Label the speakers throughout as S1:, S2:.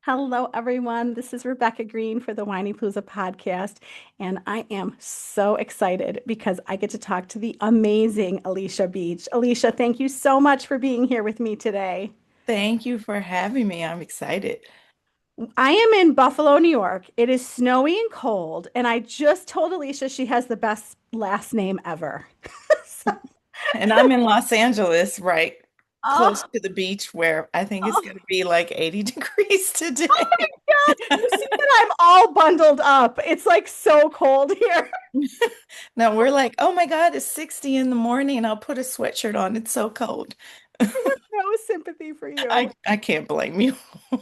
S1: Hello, everyone. This is Rebecca Greene for the Whinypaluza podcast, and I am so excited because I get to talk to the amazing Elisha Beach. Elisha, thank you so much for being here with me today.
S2: Thank you for having me. I'm excited.
S1: I am in Buffalo, New York. It is snowy and cold, and I just told Elisha she has the best last name ever. So-
S2: And I'm in Los Angeles, right close
S1: oh,
S2: to the beach where I think it's
S1: oh,
S2: going to be like 80 degrees
S1: oh my
S2: today.
S1: God. You see that I'm all bundled up. It's like so cold here.
S2: Now we're like, oh my God, it's 60 in the morning and I'll put a sweatshirt on. It's so cold.
S1: I have no sympathy for you.
S2: I can't blame you.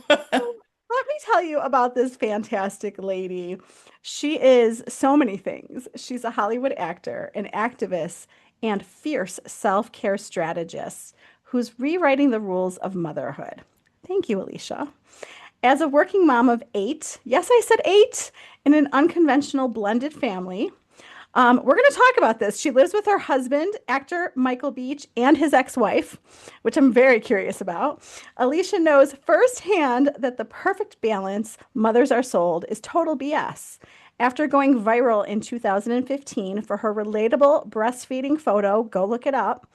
S1: Let me tell you about this fantastic lady. She is so many things. She's a Hollywood actor, an activist, and fierce self-care strategist who's rewriting the rules of motherhood. Thank you, Alicia. As a working mom of eight, yes, I said eight, in an unconventional blended family, we're going to talk about this. She lives with her husband, actor Michael Beach, and his ex-wife, which I'm very curious about. Alicia knows firsthand that the perfect balance mothers are sold is total BS. After going viral in 2015 for her relatable breastfeeding photo, go look it up,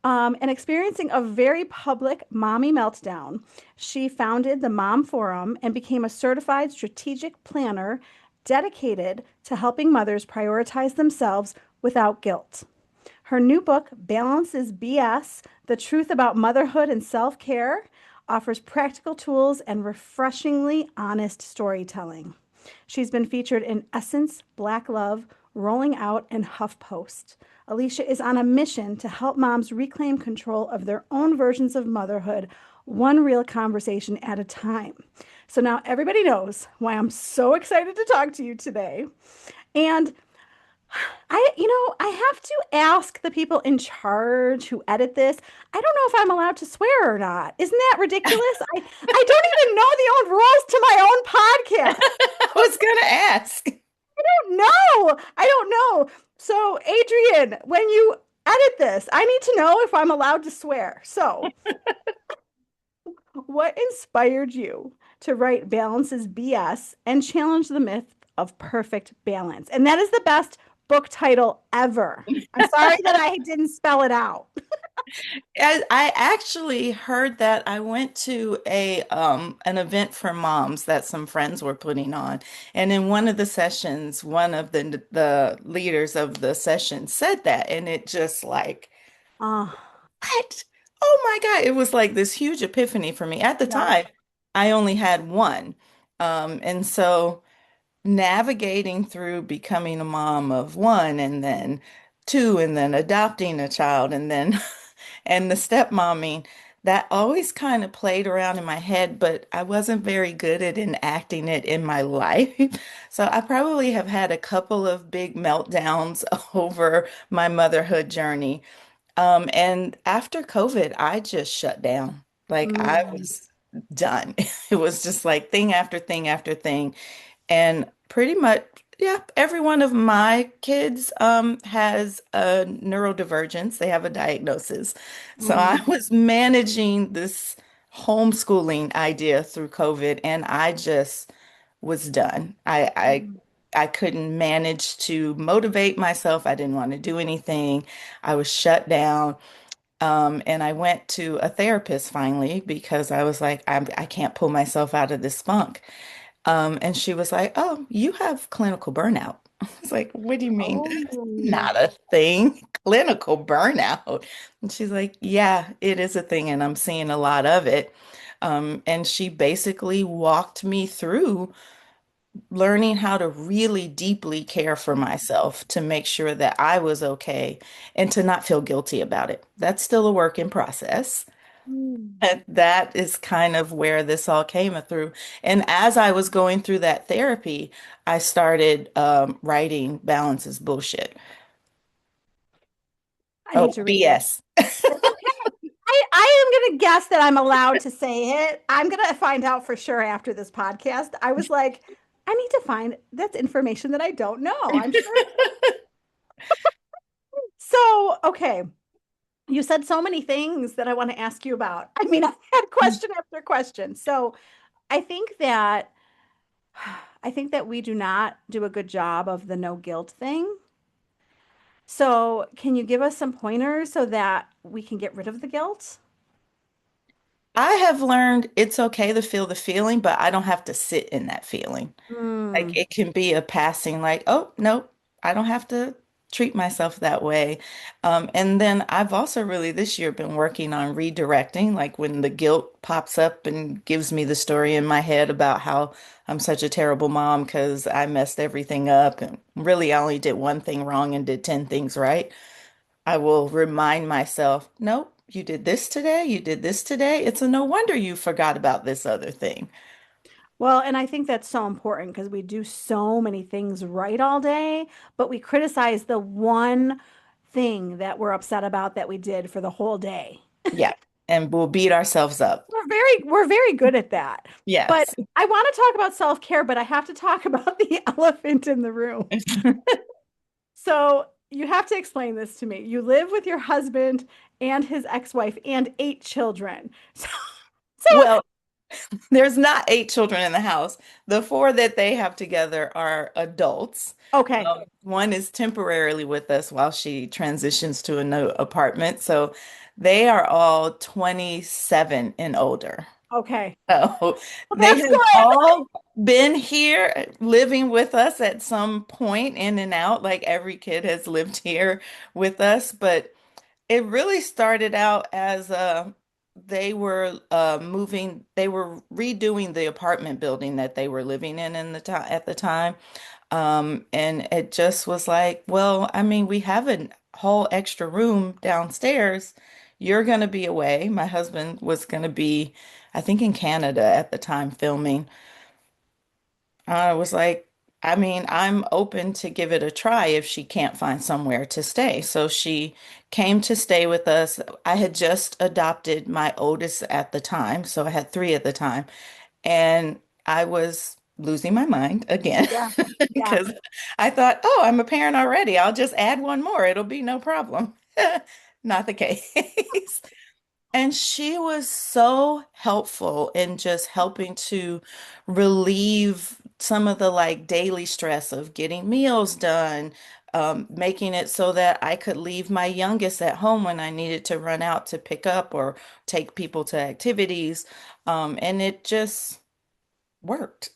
S1: and experiencing a very public mommy meltdown, she founded the Mom Forum and became a certified strategic planner dedicated to helping mothers prioritize themselves without guilt. Her new book, Balance is BS: The Truth About Motherhood and Self Care, offers practical tools and refreshingly honest storytelling. She's been featured in Essence, Black Love, Rolling Out, and HuffPost. Alicia is on a mission to help moms reclaim control of their own versions of motherhood, one real conversation at a time. So now everybody knows why I'm so excited to talk to you today. And I have to ask the people in charge who edit this. I don't know if I'm allowed to swear or not. Isn't that ridiculous? I don't even know the own rules to my own podcast.
S2: I was going to ask.
S1: No, I don't know. So, Adrian, when you edit this, I need to know if I'm allowed to swear. So, what inspired you to write Balance is BS and challenge the myth of perfect balance? And that is the best book title ever. I'm sorry that I didn't spell it out.
S2: I actually heard that I went to a an event for moms that some friends were putting on, and in one of the sessions, one of the leaders of the session said that, and it just like,
S1: Oh,
S2: what? Oh my God! It was like this huge epiphany for me. At the
S1: yep.
S2: time, I only had one, and so navigating through becoming a mom of one, and then two, and then adopting a child, and then and the stepmomming, that always kind of played around in my head, but I wasn't very good at enacting it in my life. So I probably have had a couple of big meltdowns over my motherhood journey. And after COVID, I just shut down. Like I
S1: Mm.
S2: was done. It was just like thing after thing after thing. And pretty much, yeah, every one of my kids has a neurodivergence. They have a diagnosis. So I
S1: Mm.
S2: was managing this homeschooling idea through COVID, and I just was done.
S1: Mm.
S2: I couldn't manage to motivate myself. I didn't want to do anything. I was shut down. And I went to a therapist finally because I was like, I can't pull myself out of this funk. And she was like, "Oh, you have clinical burnout." I was like, "What do you mean? That's
S1: Oh.
S2: not a thing, clinical burnout." And she's like, "Yeah, it is a thing, and I'm seeing a lot of it." And she basically walked me through learning how to really deeply care for myself to make sure that I was okay and to not feel guilty about it. That's still a work in process.
S1: Mm.
S2: And that is kind of where this all came through. And as I was going through that therapy, I started writing Balance is Bullshit.
S1: I need
S2: Oh,
S1: to read it.
S2: BS.
S1: It's okay. I am going to guess that I'm allowed to say it. I'm going to find out for sure after this podcast. I was like, I need to find that's information that I don't know. I'm sure. So, okay. You said so many things that I want to ask you about. I mean, I had question after question. So, I think that I think that we do not do a good job of the no guilt thing. So, can you give us some pointers so that we can get rid of the guilt?
S2: I have learned it's okay to feel the feeling, but I don't have to sit in that feeling. Like
S1: Mm,
S2: it can be a passing, like, oh, nope, I don't have to treat myself that way. And then I've also really this year been working on redirecting, like when the guilt pops up and gives me the story in my head about how I'm such a terrible mom because I messed everything up. And really, I only did one thing wrong and did 10 things right. I will remind myself, nope, you did this today, you did this today. It's a no wonder you forgot about this other thing.
S1: well, and I think that's so important because we do so many things right all day, but we criticize the one thing that we're upset about that we did for the whole day.
S2: Yeah. And we'll beat ourselves up.
S1: We're very good at that. But
S2: Yes.
S1: I want to talk about self-care, but I have to talk about the elephant in the room. So you have to explain this to me. You live with your husband and his ex-wife and 8 children. So
S2: Well, there's not 8 children in the house. The four that they have together are adults.
S1: okay,
S2: One is temporarily with us while she transitions to a new apartment. So they are all 27 and older.
S1: okay.
S2: So
S1: Well,
S2: they
S1: that's
S2: have
S1: good.
S2: all been here living with us at some point, in and out. Like every kid has lived here with us, but it really started out as they were redoing the apartment building that they were living in the time at the time. And it just was like, well, I mean, we have a whole extra room downstairs. You're going to be away. My husband was going to be, I think, in Canada at the time filming. I was like, I mean, I'm open to give it a try if she can't find somewhere to stay. So she came to stay with us. I had just adopted my oldest at the time, so I had three at the time, and I was losing my mind again
S1: Yeah, yeah.
S2: because I thought, oh, I'm a parent already. I'll just add one more. It'll be no problem. Not the case. And she was so helpful in just helping to relieve some of the like daily stress of getting meals done, making it so that I could leave my youngest at home when I needed to run out to pick up or take people to activities. And it just worked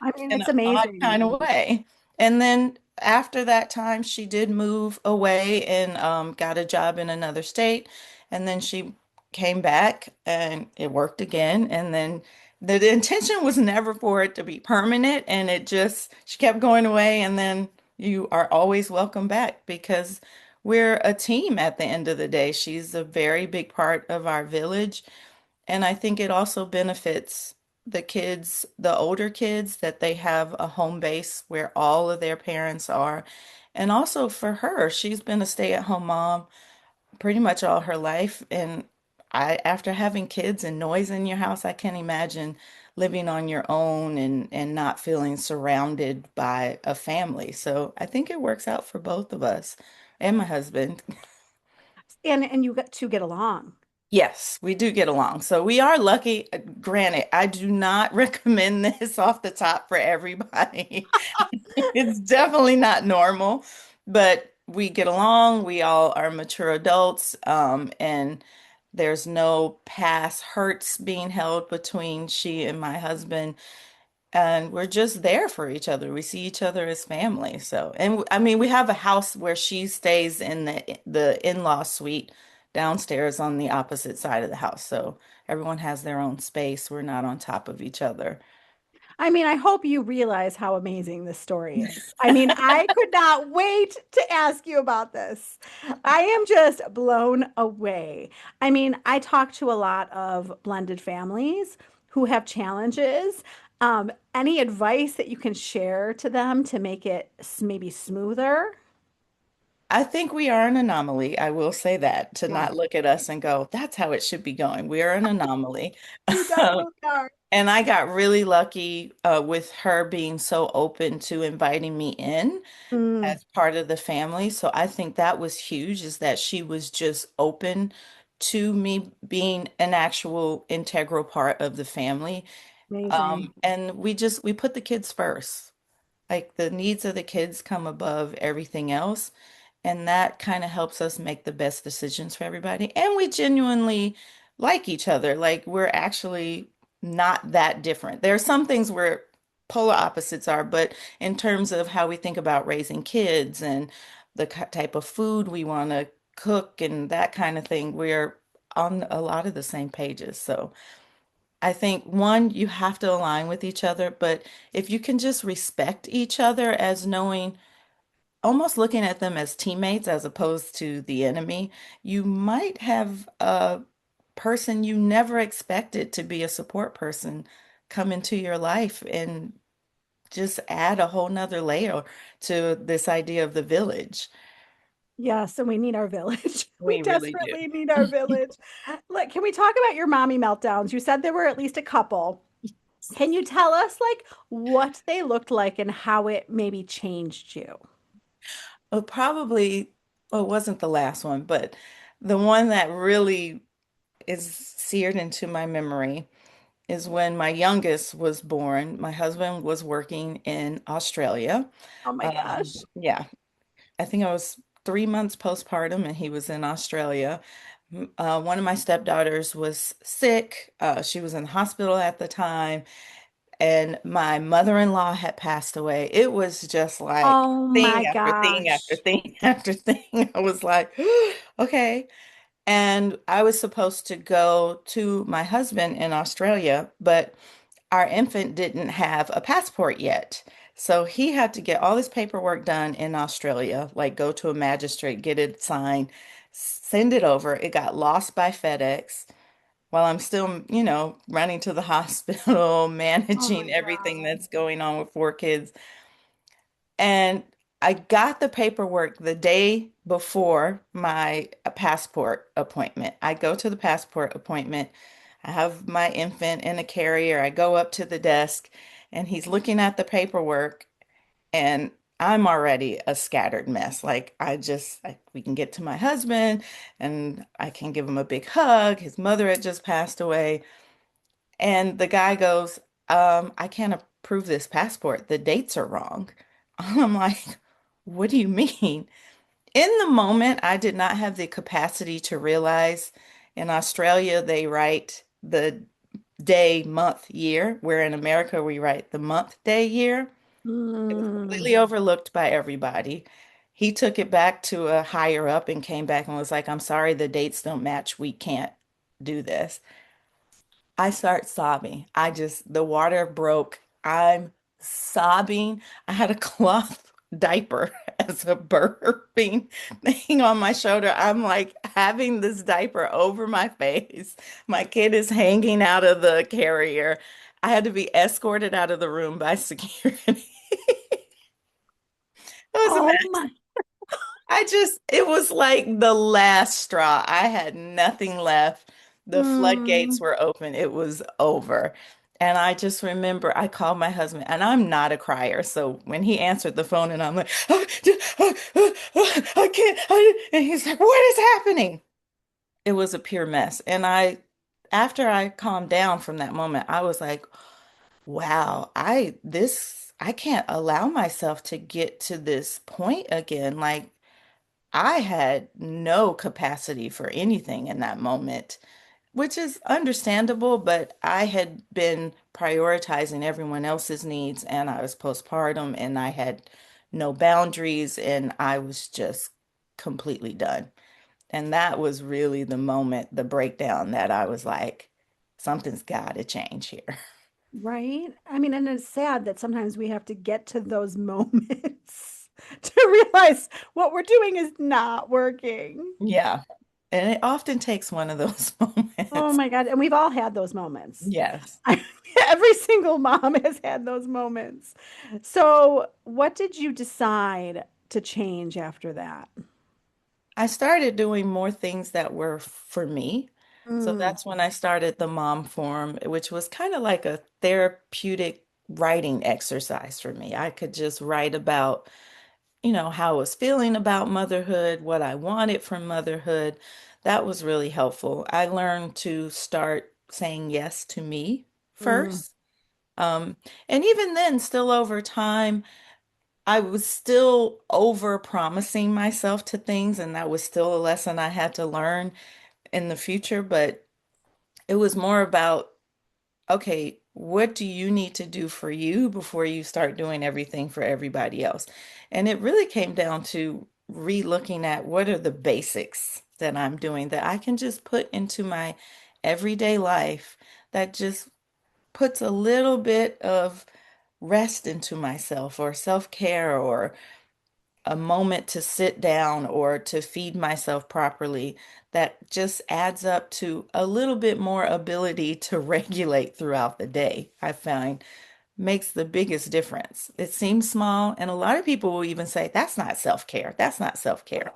S1: I mean,
S2: in
S1: it's
S2: an odd kind
S1: amazing.
S2: of way. And then after that time, she did move away and got a job in another state. And then she came back and it worked again. And then the intention was never for it to be permanent. And it just, she kept going away. And then you are always welcome back because we're a team at the end of the day. She's a very big part of our village. And I think it also benefits the kids, the older kids, that they have a home base where all of their parents are. And also for her, she's been a stay-at-home mom pretty much all her life. And after having kids and noise in your house, I can't imagine living on your own and not feeling surrounded by a family. So I think it works out for both of us and my husband.
S1: And you got to get along.
S2: Yes, we do get along. So we are lucky. Granted, I do not recommend this off the top for everybody. It's definitely not normal, but we get along. We all are mature adults, and there's no past hurts being held between she and my husband. And we're just there for each other. We see each other as family. So, and I mean, we have a house where she stays in the in-law suite downstairs on the opposite side of the house. So everyone has their own space. We're not on top of each other.
S1: I mean, I hope you realize how amazing this story is. I mean, I could not wait to ask you about this. I am just blown away. I mean, I talk to a lot of blended families who have challenges. Any advice that you can share to them to make it maybe smoother?
S2: I think we are an anomaly. I will say that to
S1: Yeah,
S2: not look at us and go, that's how it should be going. We are an anomaly.
S1: you definitely are.
S2: And I got really lucky with her being so open to inviting me in
S1: Mm.
S2: as part of the family. So I think that was huge, is that she was just open to me being an actual integral part of the family.
S1: Amazing.
S2: And we put the kids first. Like the needs of the kids come above everything else. And that kind of helps us make the best decisions for everybody. And we genuinely like each other. Like we're actually not that different. There are some things where polar opposites are, but in terms of how we think about raising kids and the type of food we want to cook and that kind of thing, we're on a lot of the same pages. So I think one, you have to align with each other, but if you can just respect each other as knowing, almost looking at them as teammates as opposed to the enemy, you might have a person you never expected to be a support person come into your life and just add a whole nother layer to this idea of the village.
S1: Yes, and we need our village. We
S2: We really do.
S1: desperately need our village. Look, can we talk about your mommy meltdowns? You said there were at least a couple. Can you tell us like what they looked like and how it maybe changed you?
S2: Well, probably, well, it wasn't the last one, but the one that really is seared into my memory is when my youngest was born. My husband was working in Australia.
S1: Oh my gosh.
S2: Yeah, I think I was 3 months postpartum and he was in Australia. One of my stepdaughters was sick. She was in the hospital at the time, and my mother-in-law had passed away. It was just like
S1: Oh my
S2: thing after thing after
S1: gosh.
S2: thing after thing. I was like, okay. And I was supposed to go to my husband in Australia, but our infant didn't have a passport yet. So he had to get all this paperwork done in Australia, like go to a magistrate, get it signed, send it over. It got lost by FedEx while I'm still, running to the hospital,
S1: Oh my
S2: managing everything
S1: God.
S2: that's going on with 4 kids. And I got the paperwork the day before my passport appointment. I go to the passport appointment. I have my infant in a carrier. I go up to the desk and he's looking at the paperwork and I'm already a scattered mess. Like we can get to my husband and I can give him a big hug. His mother had just passed away. And the guy goes, I can't approve this passport. The dates are wrong. I'm like, what do you mean? In the moment, I did not have the capacity to realize in Australia they write the day, month, year, where in America we write the month, day, year. It was
S1: Mm.
S2: completely overlooked by everybody. He took it back to a higher up and came back and was like, I'm sorry, the dates don't match. We can't do this. I start sobbing. The water broke. I'm sobbing. I had a cloth diaper as a burping thing on my shoulder. I'm like having this diaper over my face. My kid is hanging out of the carrier. I had to be escorted out of the room by security. It was a
S1: Oh
S2: mess.
S1: my.
S2: It was like the last straw. I had nothing left. The floodgates
S1: Mm.
S2: were open. It was over. And I just remember I called my husband, and I'm not a crier. So when he answered the phone, and I'm like, I can't, and he's like, what is happening? It was a pure mess. After I calmed down from that moment, I was like, wow, I can't allow myself to get to this point again. Like, I had no capacity for anything in that moment, which is understandable, but I had been prioritizing everyone else's needs and I was postpartum and I had no boundaries and I was just completely done. And that was really the moment, the breakdown that I was like, something's got to change here.
S1: Right? I mean, and it's sad that sometimes we have to get to those moments to realize what we're doing is not working.
S2: Yeah. And it often takes one of those
S1: Oh
S2: moments.
S1: my God. And we've all had those moments.
S2: Yes.
S1: Every single mom has had those moments. So, what did you decide to change after that?
S2: I started doing more things that were for me. So
S1: Mm,
S2: that's when I started the Mom Forum, which was kind of like a therapeutic writing exercise for me. I could just write about, how I was feeling about motherhood, what I wanted from motherhood. That was really helpful. I learned to start saying yes to me
S1: mm,
S2: first. Um, and even then, still over time, I was still over promising myself to things, and that was still a lesson I had to learn in the future. But it was more about, okay, what do you need to do for you before you start doing everything for everybody else? And it really came down to re-looking at what are the basics that I'm doing that I can just put into my everyday life that just puts a little bit of rest into myself or self-care or a moment to sit down or to feed myself properly that just adds up to a little bit more ability to regulate throughout the day, I find makes the biggest difference. It seems small, and a lot of people will even say, that's not self-care. That's not self-care.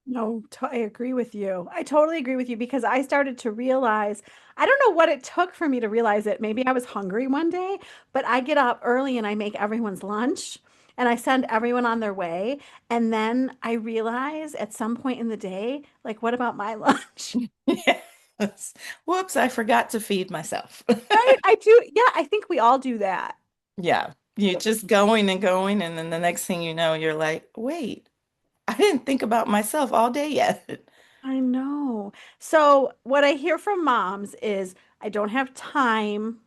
S1: No, I agree with you. I totally agree with you because I started to realize, I don't know what it took for me to realize it. Maybe I was hungry one day, but I get up early and I make everyone's lunch and I send everyone on their way. And then I realize at some point in the day, like, what about my lunch?
S2: Yes. Whoops, I forgot to feed myself.
S1: Right? I do. Yeah, I think we all do that.
S2: Yeah, you're just going and going, and then the next thing you know, you're like, wait, I didn't think about myself all day yet.
S1: I know. So, what I hear from moms is I don't have time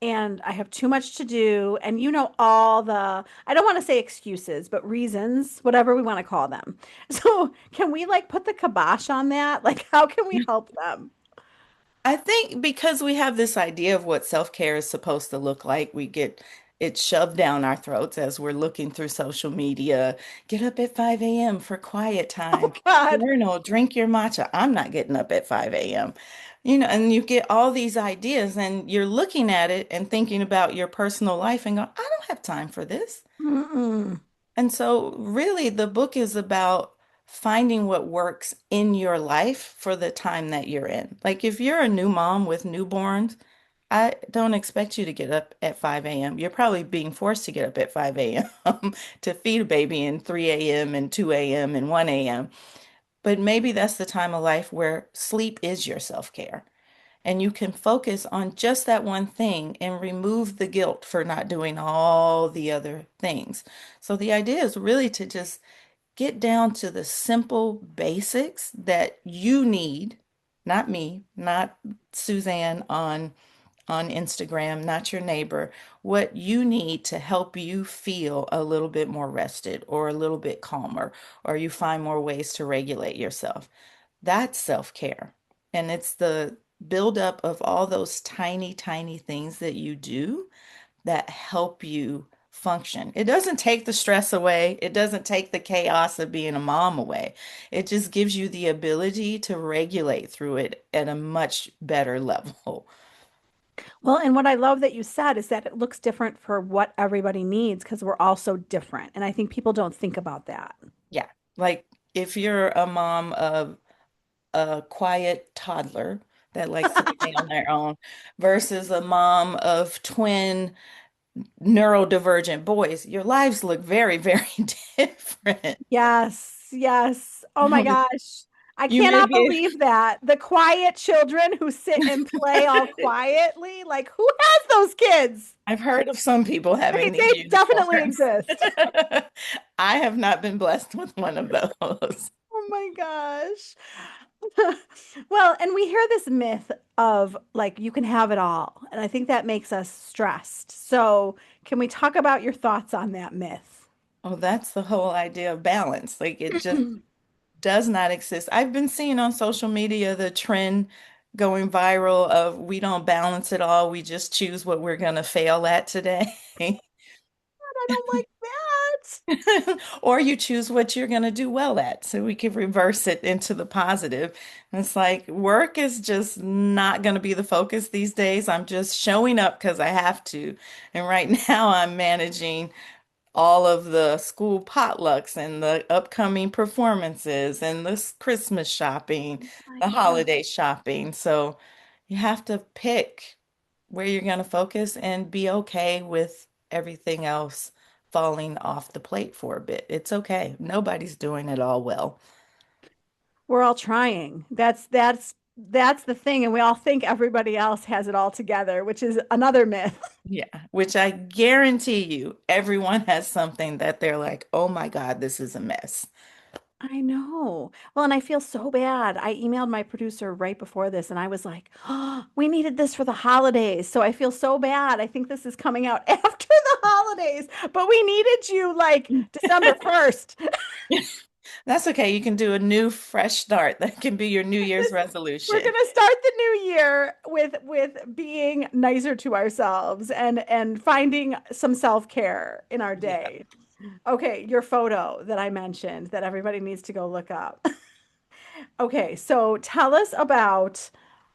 S1: and I have too much to do. And you know, all the, I don't want to say excuses, but reasons, whatever we want to call them. So, can we like put the kibosh on that? Like, how can we help them?
S2: I think because we have this idea of what self-care is supposed to look like, we get it shoved down our throats as we're looking through social media. Get up at 5 a.m. for quiet
S1: Oh,
S2: time.
S1: God.
S2: Journal, drink your matcha. I'm not getting up at 5 a.m. And you get all these ideas and you're looking at it and thinking about your personal life and go, I don't have time for this.
S1: Mm-mm.
S2: And so, really, the book is about finding what works in your life for the time that you're in. Like, if you're a new mom with newborns, I don't expect you to get up at 5 a.m. You're probably being forced to get up at 5 a.m. to feed a baby in 3 a.m. and 2 a.m. and 1 a.m. But maybe that's the time of life where sleep is your self-care. And you can focus on just that one thing and remove the guilt for not doing all the other things. So the idea is really to just get down to the simple basics that you need, not me, not Suzanne on Instagram, not your neighbor, what you need to help you feel a little bit more rested or a little bit calmer, or you find more ways to regulate yourself. That's self-care. And it's the buildup of all those tiny, tiny things that you do that help you function. It doesn't take the stress away. It doesn't take the chaos of being a mom away. It just gives you the ability to regulate through it at a much better level.
S1: Well, and what I love that you said is that it looks different for what everybody needs because we're all so different. And I think people don't think about that.
S2: Yeah. Like if you're a mom of a quiet toddler that likes to play on their own versus a mom of twin neurodivergent boys, your lives look very, very different.
S1: Yes, yes. Oh my gosh. I
S2: You may
S1: cannot
S2: be,
S1: believe that. The quiet children who sit and play all quietly. Like, who has those kids?
S2: I've heard of some people having these
S1: They definitely
S2: uniforms.
S1: exist.
S2: I have not been blessed with one of those.
S1: Oh my gosh. Well, and we hear this myth of like you can have it all. And I think that makes us stressed. So, can we talk about your thoughts on that myth?
S2: Oh, that's the whole idea of balance. Like it just does not exist. I've been seeing on social media the trend going viral of we don't balance it all. We just choose what we're going to fail at today.
S1: I don't like that.
S2: Or you choose what you're going to do well at. So we can reverse it into the positive. And it's like work is just not going to be the focus these days. I'm just showing up because I have to. And right now I'm managing all of the school potlucks and the upcoming performances and the Christmas shopping,
S1: My
S2: the
S1: God.
S2: holiday shopping. So you have to pick where you're going to focus and be okay with everything else falling off the plate for a bit. It's okay. Nobody's doing it all well.
S1: We're all trying. That's That's the thing, and we all think everybody else has it all together, which is another myth.
S2: Yeah, which I guarantee you, everyone has something that they're like, oh my God, this is a mess.
S1: I know. Well, and I feel so bad. I emailed my producer right before this and I was like, oh, we needed this for the holidays. So I feel so bad. I think this is coming out after the holidays, but we needed you like December 1st.
S2: That's okay. You can do a new, fresh start. That can be your New Year's
S1: This, we're
S2: resolution.
S1: gonna start the new year with being nicer to ourselves and finding some self-care in our
S2: Yeah.
S1: day. Okay, your photo that I mentioned that everybody needs to go look up. Okay, so tell us about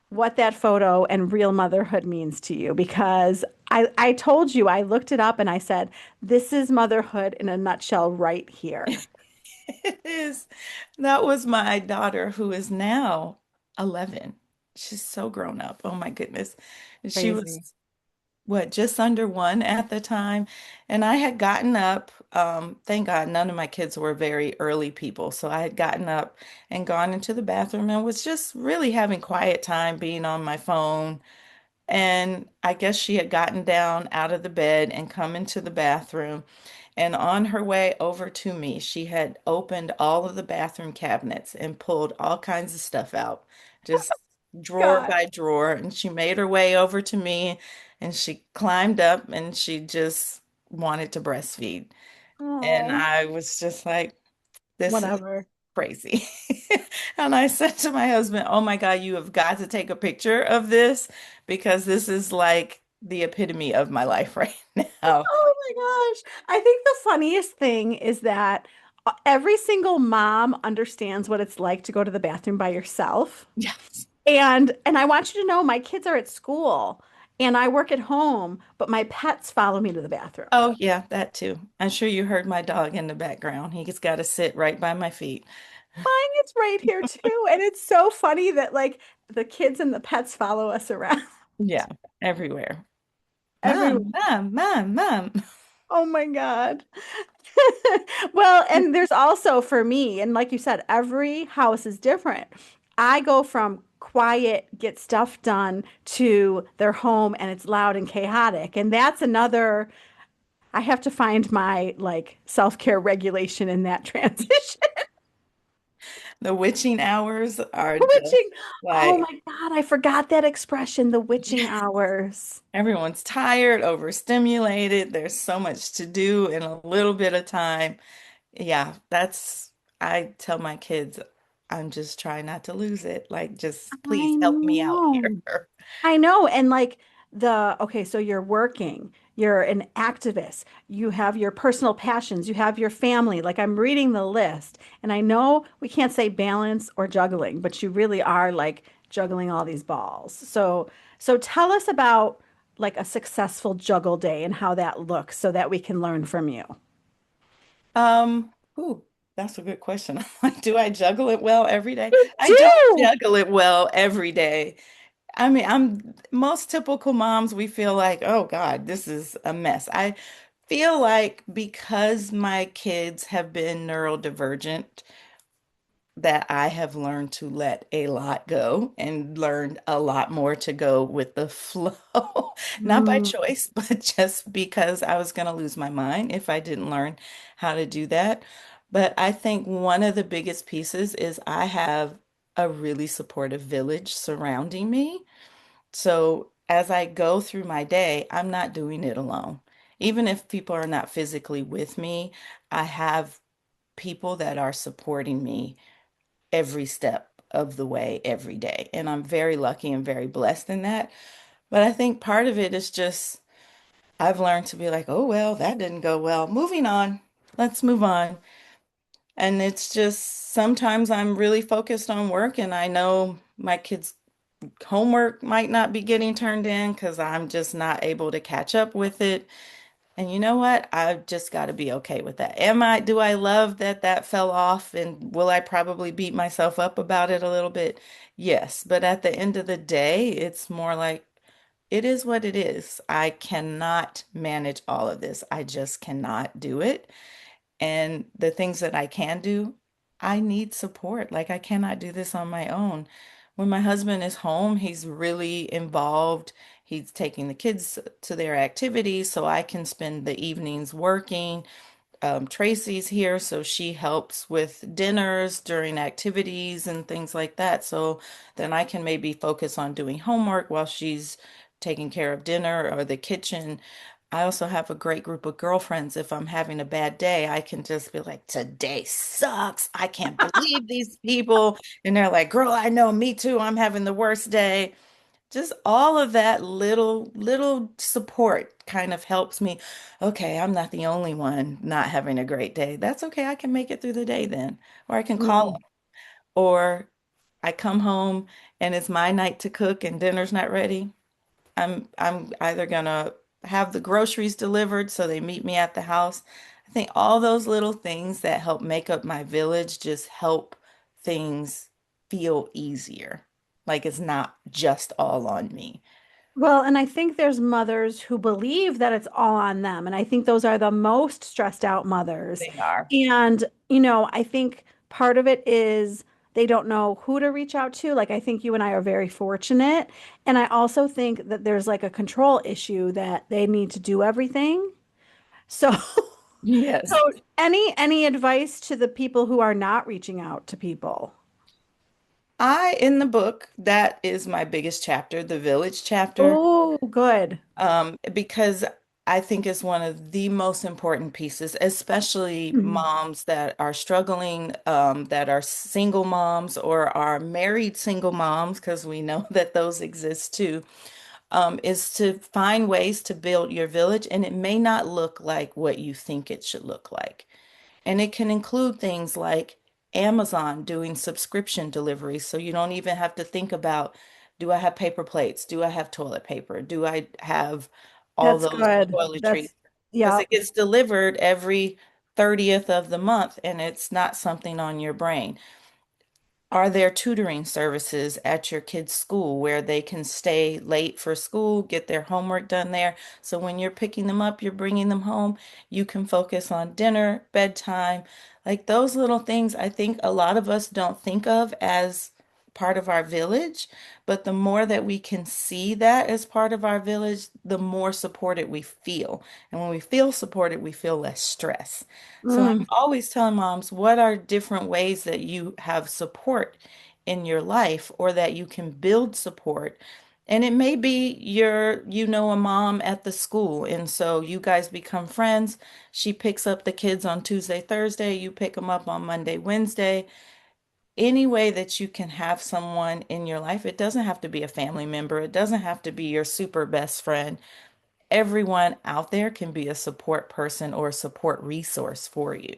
S1: what that photo and real motherhood means to you because I told you I looked it up and I said, this is motherhood in a nutshell right here.
S2: It is. That was my daughter, who is now 11. She's so grown up. Oh my goodness. She was,
S1: Crazy.
S2: what, just under one at the time. And I had gotten up. Thank God none of my kids were very early people. So I had gotten up and gone into the bathroom and was just really having quiet time being on my phone. And I guess she had gotten down out of the bed and come into the bathroom. And on her way over to me, she had opened all of the bathroom cabinets and pulled all kinds of stuff out, just drawer
S1: God.
S2: by drawer. And she made her way over to me and she climbed up and she just wanted to breastfeed. And
S1: Oh,
S2: I was just like, this is
S1: whatever.
S2: crazy. And I said to my husband, oh my God, you have got to take a picture of this because this is like the epitome of my life right now.
S1: Oh my gosh. I think the funniest thing is that every single mom understands what it's like to go to the bathroom by yourself.
S2: Yes.
S1: And I want you to know my kids are at school and I work at home, but my pets follow me to the bathroom.
S2: Oh, yeah, that too. I'm sure you heard my dog in the background. He's got to sit right by my feet.
S1: Mine is right here too. And it's so funny that like the kids and the pets follow us around
S2: Yeah, everywhere.
S1: everywhere.
S2: Mom, mom, mom, mom.
S1: Oh my God. Well, and there's also for me, and like you said, every house is different. I go from quiet, get stuff done to their home and it's loud and chaotic. And that's another, I have to find my like self-care regulation in that transition.
S2: The witching hours are
S1: The
S2: just
S1: witching. Oh
S2: like
S1: my God, I forgot that expression, the witching hours.
S2: everyone's tired, overstimulated. There's so much to do in a little bit of time. Yeah, I tell my kids, I'm just trying not to lose it. Like, just please
S1: I
S2: help me out
S1: know.
S2: here.
S1: I know. And like okay, so you're working, you're an activist, you have your personal passions, you have your family. Like I'm reading the list, and I know we can't say balance or juggling, but you really are like juggling all these balls. So tell us about like a successful juggle day and how that looks so that we can learn from you.
S2: Ooh, that's a good question. Like, do I juggle it well every day?
S1: You
S2: I don't
S1: do.
S2: juggle it well every day. I mean, I'm most typical moms, we feel like, oh God, this is a mess. I feel like because my kids have been neurodivergent, that I have learned to let a lot go and learned a lot more to go with the flow. Not by
S1: Mm,
S2: choice, but just because I was going to lose my mind if I didn't learn how to do that. But I think one of the biggest pieces is I have a really supportive village surrounding me. So as I go through my day, I'm not doing it alone. Even if people are not physically with me, I have people that are supporting me every step of the way, every day. And I'm very lucky and very blessed in that. But I think part of it is just I've learned to be like, oh, well, that didn't go well. Moving on. Let's move on. And it's just sometimes I'm really focused on work and I know my kids' homework might not be getting turned in because I'm just not able to catch up with it. And you know what? I've just got to be okay with that. Do I love that that fell off? And will I probably beat myself up about it a little bit? Yes. But at the end of the day, it's more like it is what it is. I cannot manage all of this. I just cannot do it. And the things that I can do, I need support. Like I cannot do this on my own. when my husband is home, he's really involved. He's taking the kids to their activities so I can spend the evenings working. Tracy's here, so she helps with dinners during activities and things like that. So then I can maybe focus on doing homework while she's taking care of dinner or the kitchen. I also have a great group of girlfriends. If I'm having a bad day, I can just be like, today sucks. I can't believe these people. And they're like, girl, I know, me too. I'm having the worst day. Just all of that little support kind of helps me. Okay, I'm not the only one not having a great day. That's okay. I can make it through the day then. Or I can call
S1: Mm.
S2: them. Or I come home and it's my night to cook and dinner's not ready. I'm either gonna have the groceries delivered so they meet me at the house. I think all those little things that help make up my village just help things feel easier. Like it's not just all on me.
S1: Well, and I think there's mothers who believe that it's all on them. And I think those are the most stressed out mothers.
S2: They are.
S1: And, I think part of it is they don't know who to reach out to. Like, I think you and I are very fortunate. And I also think that there's like a control issue that they need to do everything. So, so
S2: Yes.
S1: any advice to the people who are not reaching out to people?
S2: In the book, that is my biggest chapter, the village chapter.
S1: Oh, good.
S2: Because I think it's one of the most important pieces, especially
S1: Mhm.
S2: moms that are struggling, that are single moms or are married single moms, because we know that those exist too, is to find ways to build your village, and it may not look like what you think it should look like. And it can include things like Amazon doing subscription deliveries. So you don't even have to think about, do I have paper plates? Do I have toilet paper? Do I have all
S1: That's
S2: those
S1: good.
S2: toiletries?
S1: That's,
S2: Because
S1: yeah.
S2: it gets delivered every 30th of the month and it's not something on your brain. Are there tutoring services at your kids' school where they can stay late for school, get their homework done there? So when you're picking them up, you're bringing them home, you can focus on dinner, bedtime, like those little things I think a lot of us don't think of as part of our village, but the more that we can see that as part of our village, the more supported we feel. And when we feel supported, we feel less stress. So I'm
S1: Mm.
S2: always telling moms, what are different ways that you have support in your life or that you can build support? And it may be a mom at the school, and so you guys become friends. She picks up the kids on Tuesday, Thursday, you pick them up on Monday, Wednesday. Any way that you can have someone in your life, it doesn't have to be a family member, it doesn't have to be your super best friend. Everyone out there can be a support person or a support resource for you.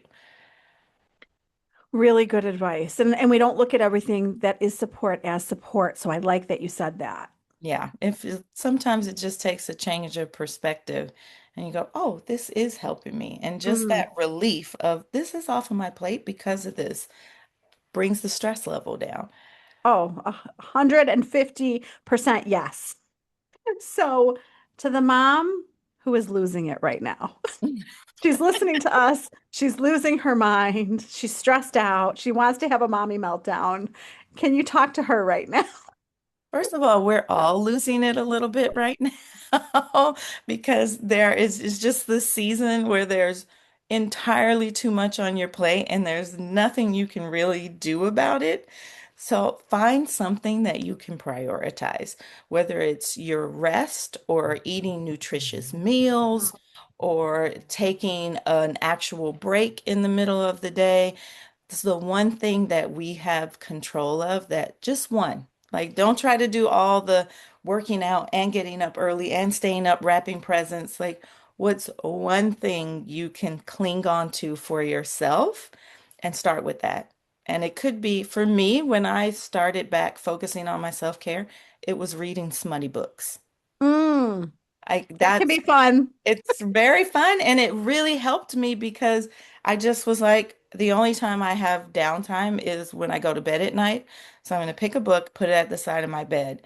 S1: Really good advice. And we don't look at everything that is support as support. So I like that you said that.
S2: Yeah, sometimes it just takes a change of perspective and you go, "Oh, this is helping me." And just
S1: Mm.
S2: that relief of this is off of my plate because of this brings the stress level down.
S1: Oh, 150% yes. So to the mom who is losing it right now, she's listening to us. She's losing her mind. She's stressed out. She wants to have a mommy meltdown. Can you talk to her right now?
S2: First of all, we're all losing it a little bit right now because it's just this season where there's entirely too much on your plate and there's nothing you can really do about it. So find something that you can prioritize, whether it's your rest or eating nutritious meals or taking an actual break in the middle of the day. This is the one thing that we have control of, that just one. Like, don't try to do all the working out and getting up early and staying up wrapping presents. Like, what's one thing you can cling on to for yourself and start with that? And it could be for me, when I started back focusing on my self-care, it was reading smutty books.
S1: Mm,
S2: I
S1: that can
S2: that's
S1: be fun.
S2: It's very fun and it really helped me because I just was like, the only time I have downtime is when I go to bed at night. So I'm going to pick a book, put it at the side of my bed.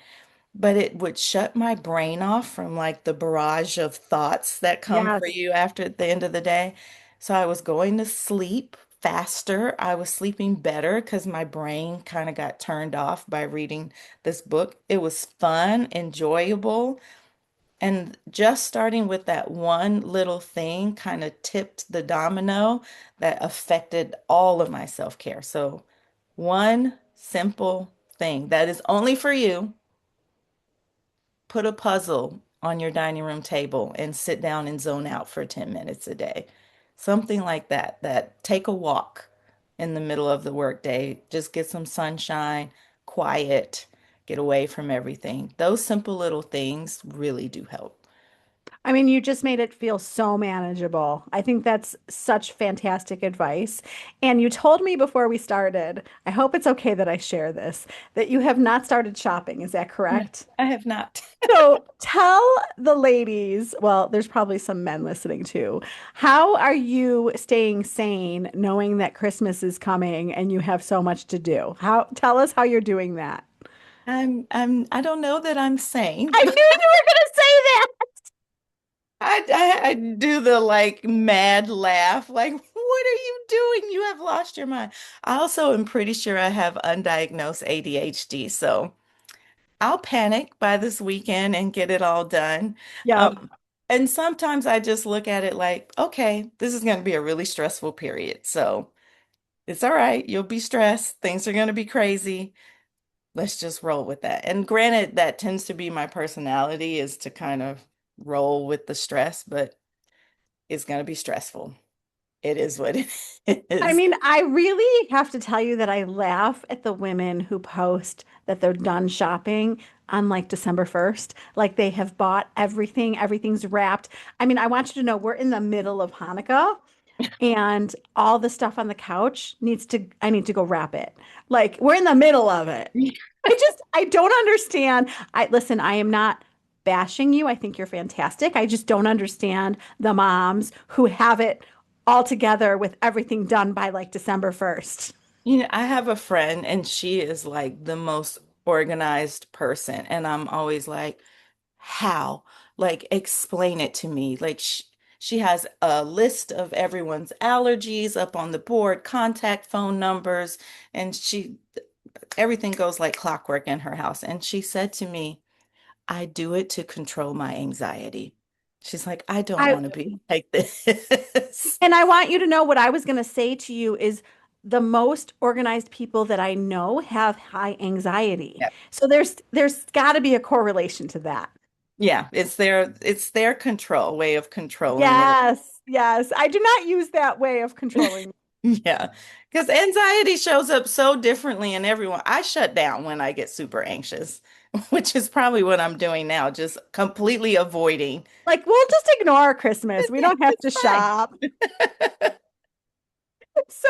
S2: But it would shut my brain off from like the barrage of thoughts that come for
S1: Yes.
S2: you after the end of the day. So I was going to sleep faster. I was sleeping better because my brain kind of got turned off by reading this book. It was fun, enjoyable, and just starting with that one little thing kind of tipped the domino that affected all of my self-care. So, one simple thing that is only for you, put a puzzle on your dining room table and sit down and zone out for 10 minutes a day. Something like that, that take a walk in the middle of the workday, just get some sunshine, quiet, get away from everything. Those simple little things really do help.
S1: I mean, you just made it feel so manageable. I think that's such fantastic advice. And you told me before we started, I hope it's okay that I share this, that you have not started shopping. Is that
S2: No,
S1: correct?
S2: I have not.
S1: So tell the ladies, well, there's probably some men listening too. How are you staying sane knowing that Christmas is coming and you have so much to do? How, tell us how you're doing that.
S2: I don't know that I'm sane,
S1: I knew
S2: but
S1: you were going to say that.
S2: I do the like mad laugh, like, what are you doing? You have lost your mind. I also am pretty sure I have undiagnosed ADHD, so I'll panic by this weekend and get it all done.
S1: Yep.
S2: And sometimes I just look at it like, okay, this is going to be a really stressful period. So it's all right. You'll be stressed. Things are going to be crazy. Let's just roll with that. And granted, that tends to be my personality is to kind of roll with the stress, but it's going to be stressful. It is what it
S1: I
S2: is.
S1: mean, I really have to tell you that I laugh at the women who post that they're done shopping on like December 1st. Like they have bought everything, everything's wrapped. I mean, I want you to know we're in the middle of Hanukkah and all the stuff on the couch I need to go wrap it. Like we're in the middle of it. I don't understand. Listen, I am not bashing you. I think you're fantastic. I just don't understand the moms who have it all together with everything done by like December 1st.
S2: You know, I have a friend and she is like the most organized person. And I'm always like, how? Like, explain it to me. Like, she has a list of everyone's allergies up on the board, contact phone numbers, and everything goes like clockwork in her house. And she said to me, I do it to control my anxiety. She's like, I don't
S1: I
S2: want to be like this.
S1: and I want you to know what I was going to say to you is the most organized people that I know have high anxiety.
S2: Yeah.
S1: So there's got to be a correlation to that.
S2: Yeah, it's their control way of controlling their
S1: Yes, yes. I do not use that way of controlling.
S2: yeah. Because anxiety shows up so differently in everyone. I shut down when I get super anxious, which is probably what I'm doing now, just completely avoiding.
S1: Like, we'll just ignore Christmas. We don't have
S2: It's
S1: to
S2: fine.
S1: shop. So,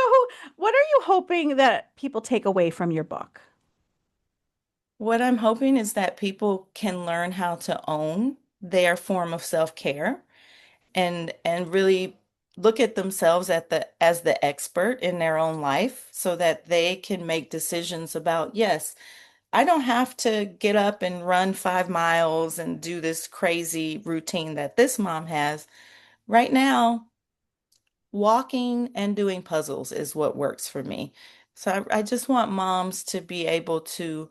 S1: what are you hoping that people take away from your book?
S2: What I'm hoping is that people can learn how to own their form of self-care and really look at themselves at the as the expert in their own life so that they can make decisions about, yes, I don't have to get up and run 5 miles and do this crazy routine that this mom has. Right now, walking and doing puzzles is what works for me. So I just want moms to be able to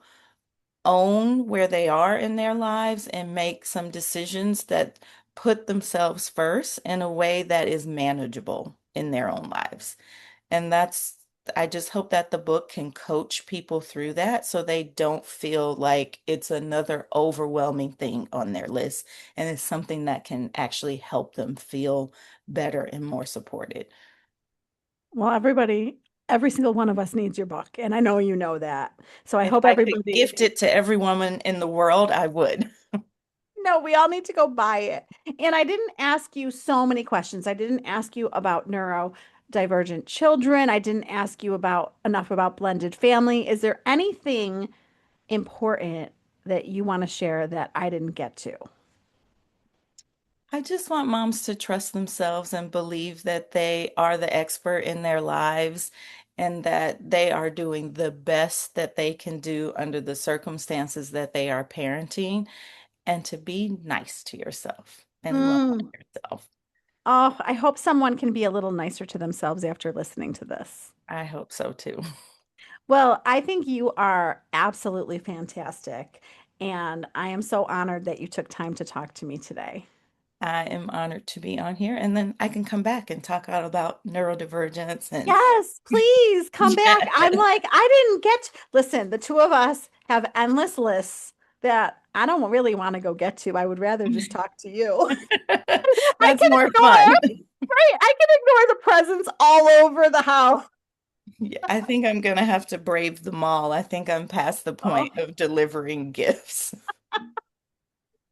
S2: own where they are in their lives and make some decisions that put themselves first in a way that is manageable in their own lives. And I just hope that the book can coach people through that so they don't feel like it's another overwhelming thing on their list and it's something that can actually help them feel better and more supported.
S1: Well, every single one of us needs your book, and I know you know that. So I
S2: If
S1: hope
S2: I could
S1: everybody,
S2: gift it to every woman in the world, I would.
S1: no, we all need to go buy it. And I didn't ask you so many questions. I didn't ask you about neurodivergent children. I didn't ask you about enough about blended family. Is there anything important that you want to share that I didn't get to?
S2: I just want moms to trust themselves and believe that they are the expert in their lives and that they are doing the best that they can do under the circumstances that they are parenting and to be nice to yourself and love on
S1: Mm.
S2: yourself.
S1: Oh, I hope someone can be a little nicer to themselves after listening to this.
S2: I hope so too.
S1: Well, I think you are absolutely fantastic. And I am so honored that you took time to talk to me today.
S2: I am honored to be on here, and then I can come back and talk out about neurodivergence and
S1: Yes, please come back. I'm
S2: yeah.
S1: like, I didn't get, listen, the two of us have endless lists that I don't really want to go get to. I would rather just talk to you. I
S2: That's
S1: can
S2: more fun.
S1: ignore, right? I can ignore the presents all over the house.
S2: Yeah, I think I'm gonna have to brave them all. I think I'm past the point
S1: Oh,
S2: of delivering gifts.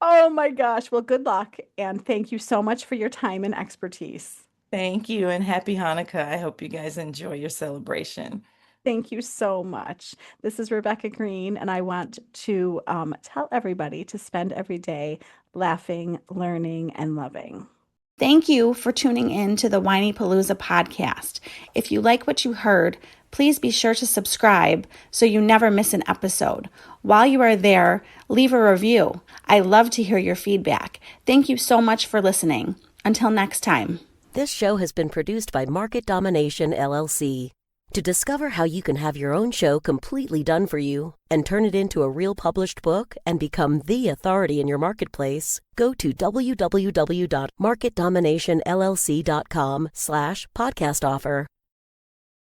S1: oh my gosh. Well, good luck. And thank you so much for your time and expertise.
S2: Thank you and happy Hanukkah. I hope you guys enjoy your celebration.
S1: Thank you so much. This is Rebecca Greene, and I want to tell everybody to spend every day laughing, learning, and loving. Thank you for tuning in to the Whinypaluza podcast. If you like what you heard, please be sure to subscribe so you never miss an episode. While you are there, leave a review. I love to hear your feedback. Thank you so much for listening. Until next time.
S3: This show has been produced by Market Domination LLC. To discover how you can have your own show completely done for you and turn it into a real published book and become the authority in your marketplace, go to www.marketdominationllc.com/podcast offer.